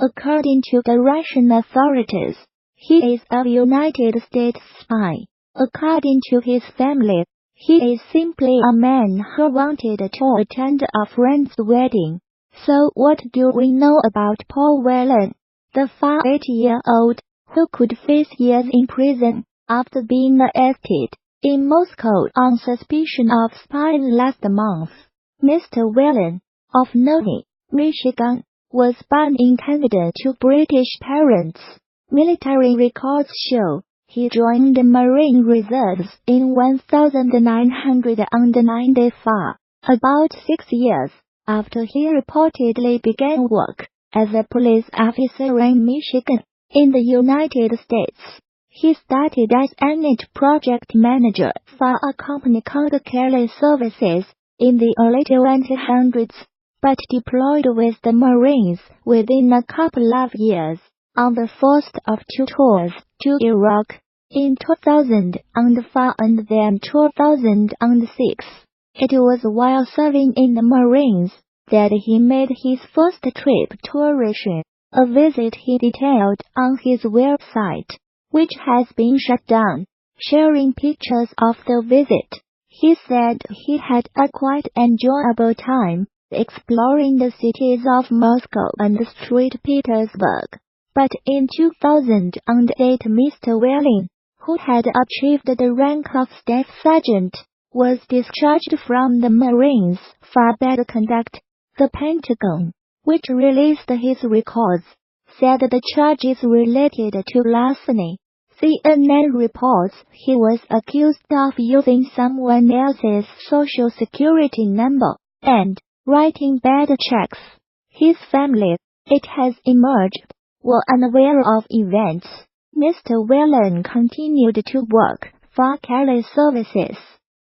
According to the Russian authorities, he is a United States spy. According to his family, he is simply a man who wanted to attend a friend's wedding. So what do we know about Paul Whelan, the 48-year-old, who could face years in prison after being arrested in Moscow on suspicion of spying last month? Mr. Whelan, of Nome, Michigan, was born in Canada to British parents. Military records show he joined the Marine Reserves in 1994, about 6 years after he reportedly began work as a police officer in Michigan. In the United States, he started as an project manager for a company called Kelly Services in the early 2000s, but deployed with the Marines within a couple of years on the first of two tours to Iraq in 2004 and then 2006. It was while serving in the Marines that he made his first trip to Russia, a visit he detailed on his website, which has been shut down. Sharing pictures of the visit, he said he had a quite enjoyable time exploring the cities of Moscow and St. Petersburg. But in 2008, Mr. Whelan, who had achieved the rank of Staff Sergeant, was discharged from the Marines for bad conduct. The Pentagon, which released his records, said the charges related to larceny. CNN reports he was accused of using someone else's social security number and writing bad checks. His family, it has emerged, were unaware of events. Mr. Whelan continued to work for Kelly Services,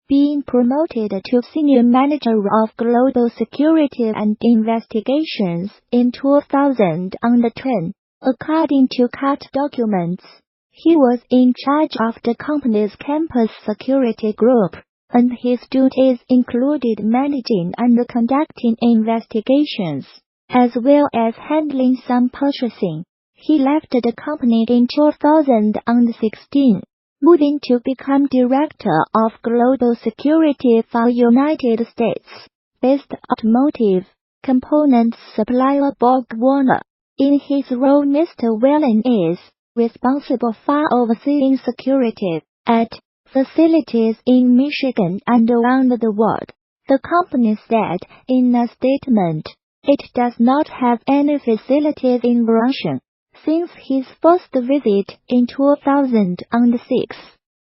being promoted to Senior Manager of Global Security and Investigations in 2010. According to court documents, he was in charge of the company's campus security group, and his duties included managing and conducting investigations, as well as handling some purchasing. He left the company in 2016, moving to become Director of Global Security for United States-based automotive components supplier BorgWarner. In his role, Mr. Whelan is responsible for overseeing security at facilities in Michigan and around the world. The company said in a statement, it does not have any facilities in Russia. Since his first visit in 2006,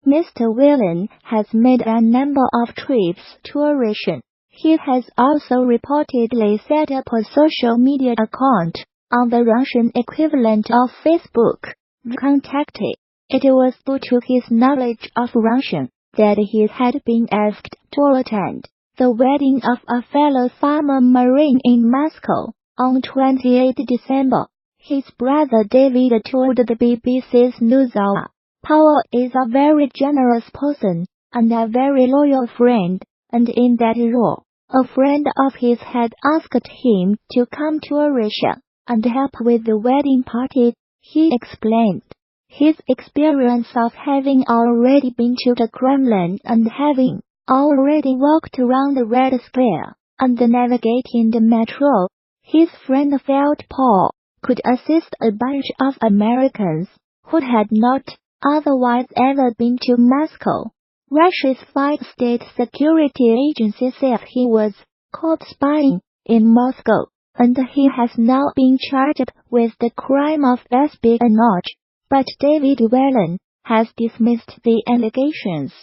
Mr. Whelan has made a number of trips to Russia. He has also reportedly set up a social media account on the Russian equivalent of Facebook, VKontakte. It was due to his knowledge of Russian that he had been asked to attend the wedding of a fellow former Marine in Moscow on 28 December. His brother David told the BBC's NewsHour, Paul is a very generous person and a very loyal friend, and in that role, a friend of his had asked him to come to Russia and help with the wedding party. He explained his experience of having already been to the Kremlin and having already walked around the Red Square and navigating the metro. His friend felt Paul could assist a bunch of Americans who had not otherwise ever been to Moscow. Russia's five state security agencies said he was caught spying in Moscow, and he has now been charged with the crime of espionage. But David Whelan has dismissed the allegations.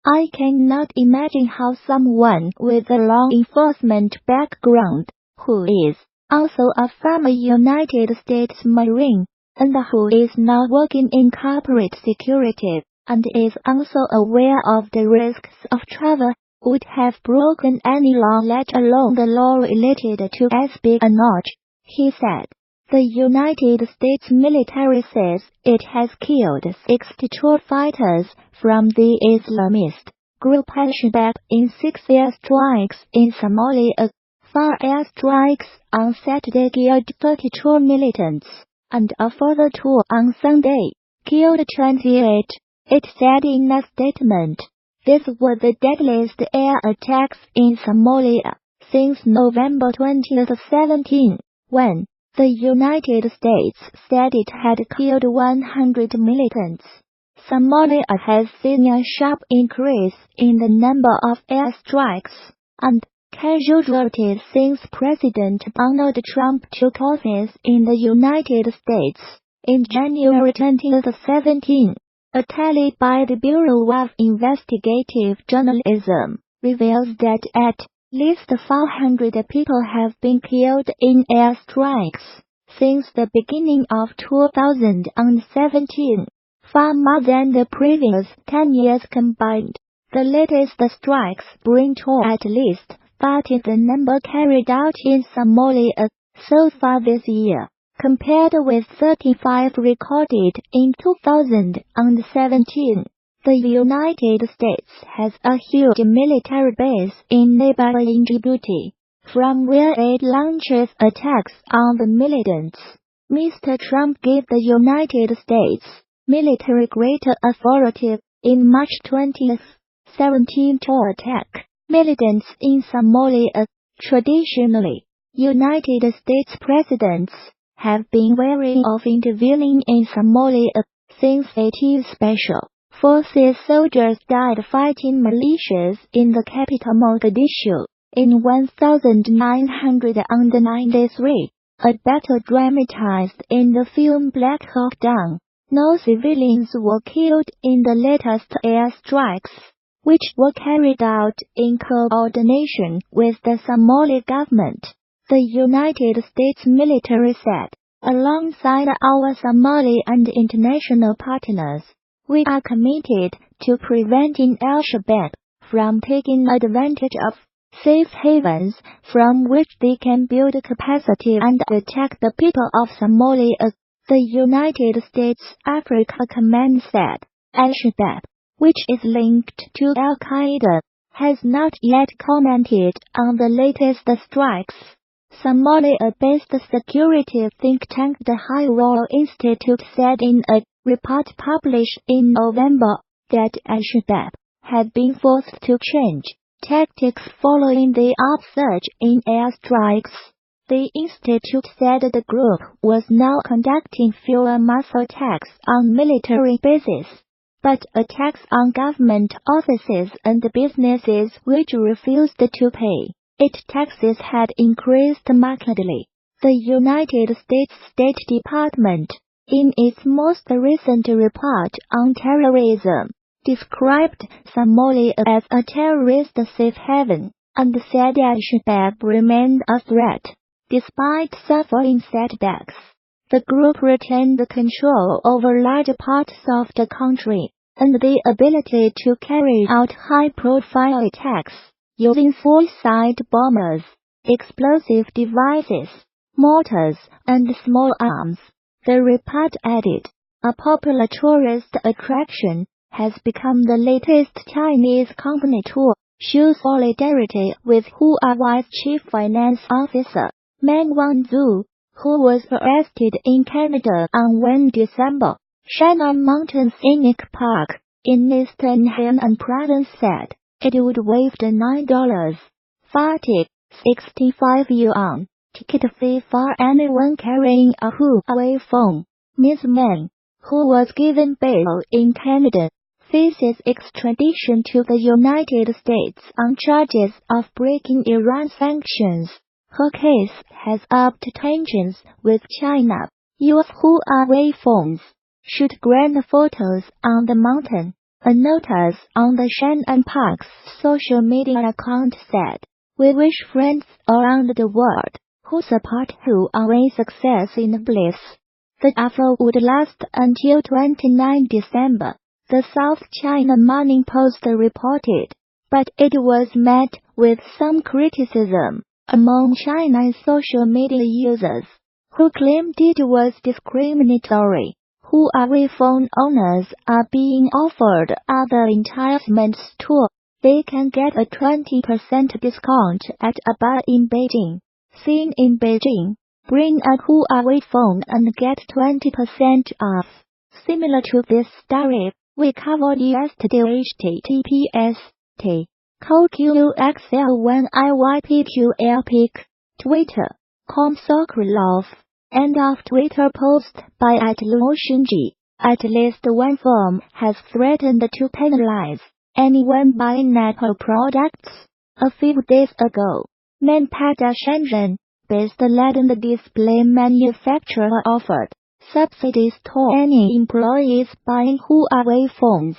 I cannot imagine how someone with a law enforcement background, who is also a former United States Marine, and who is now working in corporate security, and is also aware of the risks of travel, would have broken any law, let alone the law related to espionage, he said. The United States military says it has killed 62 fighters from the Islamist group Al-Shabaab in 6 airstrikes in Somalia. 4 airstrikes on Saturday killed 32 militants. and a further 2 on Sunday, killed 28, it said in a statement. These were the deadliest air attacks in Somalia since November 2017, when the United States said it had killed 100 militants. Somalia has seen a sharp increase in the number of airstrikes and casualties since President Donald Trump took office in the United States in January 2017. A tally by the Bureau of Investigative Journalism reveals that at least 400 people have been killed in airstrikes since the beginning of 2017, far more than the previous 10 years combined. The latest strikes bring to at least 30 the number carried out in Somalia so far this year, compared with 35 recorded in 2017. The United States has a huge military base in neighboring Djibouti, from where it launches attacks on the militants. Mr. Trump gave the United States military greater authority in March 2017 to attack militants in Somalia. Traditionally, United States presidents have been wary of intervening in Somalia since 80 Special Forces soldiers died fighting militias in the capital Mogadishu in 1993, a battle dramatized in the film Black Hawk Down. No civilians were killed in the latest airstrikes, which were carried out in coordination with the Somali government. The United States military said, alongside our Somali and international partners, we are committed to preventing Al-Shabaab from taking advantage of safe havens from which they can build capacity and attack the people of Somalia. The United States Africa Command said, Al-Shabaab, which is linked to Al-Qaeda, has not yet commented on the latest strikes. Somalia-based security think tank the High Royal Institute said in a report published in November that Al-Shabaab had been forced to change tactics following the upsurge in airstrikes. The institute said the group was now conducting fewer mass attacks on military bases, but attacks on government offices and businesses which refused to pay its taxes had increased markedly. The United States State Department, in its most recent report on terrorism, described Somalia as a terrorist safe haven, and said Al-Shabaab remained a threat. Despite suffering setbacks, the group retained control over large parts of the country, and the ability to carry out high-profile attacks using suicide bombers, explosive devices, mortars, and small arms. The report added, a popular tourist attraction has become the latest Chinese company to show solidarity with Huawei's chief finance officer, Meng Wanzhou, who was arrested in Canada on December. Shannon Mountain Scenic Park in eastern Henan Province said it would waive the $9.40, 65 yuan, ticket fee for anyone carrying a Huawei phone. Ms. Meng, who was given bail in Canada, faces extradition to the United States on charges of breaking Iran sanctions. Her case has upped tensions with China. U.S. Huawei phones should grant photos on the mountain. A notice on the Shannon Park's social media account said, we wish friends around the world who support Huawei's success in bliss. The offer would last until 29 December, the South China Morning Post reported, but it was met with some criticism among China's social media users, who claimed it was discriminatory. Huawei phone owners are being offered other enticements too. They can get a 20% discount at a bar in Beijing. Seen in Beijing, Bring a Huawei phone and get 20% off. Similar to this story, we covered yesterday https .qxl1iypql Twitter.com Sokolov. End of Twitter post by @LuoShunji. At least one firm has threatened to penalize anyone buying Apple products. A few days ago, Manpada Shenzhen-based Legend display manufacturer offered subsidies to any employees buying Huawei phones.